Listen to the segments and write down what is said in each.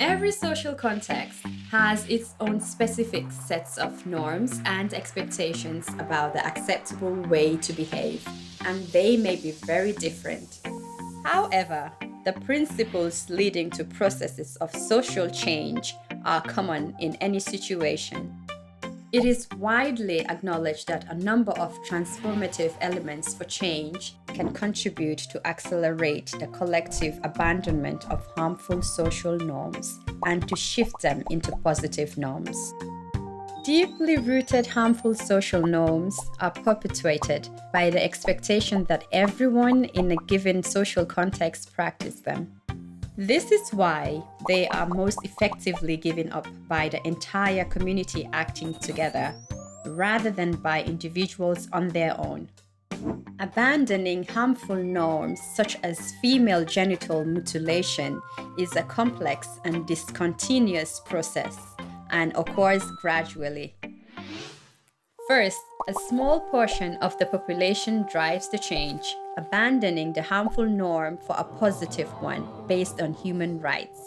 Every social context has its own specific sets of norms and expectations about the acceptable way to behave, and they may be very different. However, the principles leading to processes of social change are common in any situation. It is widely acknowledged that a number of transformative elements for change can contribute to accelerate the collective abandonment of harmful social norms and to shift them into positive norms. Deeply rooted harmful social norms are perpetuated by the expectation that everyone in a given social context practice them. This is why they are most effectively given up by the entire community acting together, rather than by individuals on their own. Abandoning harmful norms such as female genital mutilation is a complex and discontinuous process and occurs gradually. First, a small portion of the population drives the change, abandoning the harmful norm for a positive one based on human rights.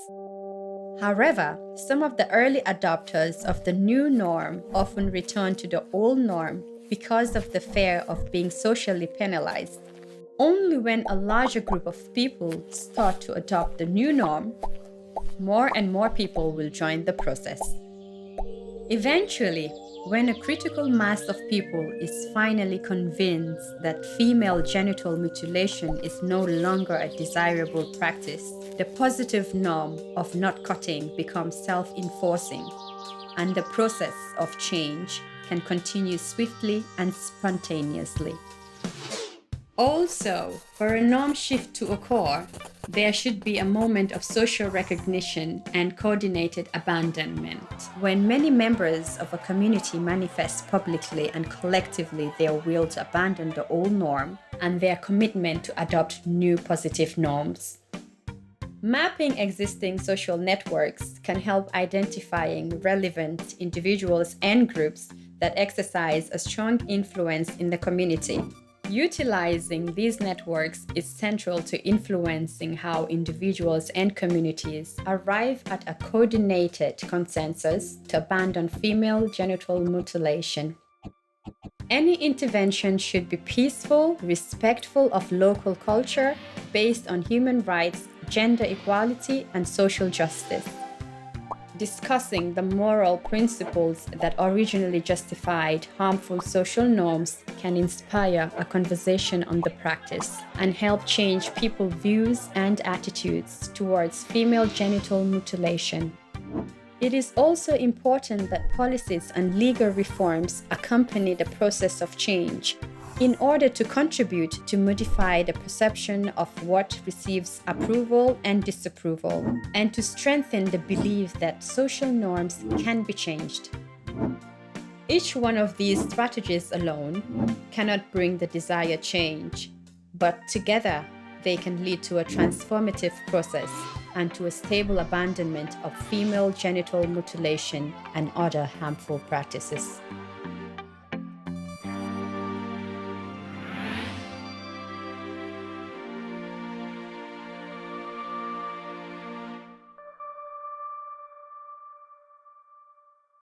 However, some of the early adopters of the new norm often return to the old norm because of the fear of being socially penalized. Only when a larger group of people start to adopt the new norm, more and more people will join the process. Eventually, when a critical mass of people is finally convinced that female genital mutilation is no longer a desirable practice, the positive norm of not cutting becomes self-enforcing, and the process of change can continue swiftly and spontaneously. Also, for a norm shift to occur, there should be a moment of social recognition and coordinated abandonment. When many members of a community manifest publicly and collectively their will to abandon the old norm and their commitment to adopt new positive norms. Mapping existing social networks can help identifying relevant individuals and groups that exercise a strong influence in the community. Utilizing these networks is central to influencing how individuals and communities arrive at a coordinated consensus to abandon female genital mutilation. Any intervention should be peaceful, respectful of local culture, based on human rights, gender equality, and social justice. Discussing the moral principles that originally justified harmful social norms can inspire a conversation on the practice and help change people's views and attitudes towards female genital mutilation. It is also important that policies and legal reforms accompany the process of change in order to contribute to modify the perception of what receives approval and disapproval, and to strengthen the belief that social norms can be changed. Each one of these strategies alone cannot bring the desired change, but together they can lead to a transformative process and to a stable abandonment of female genital mutilation and other harmful practices.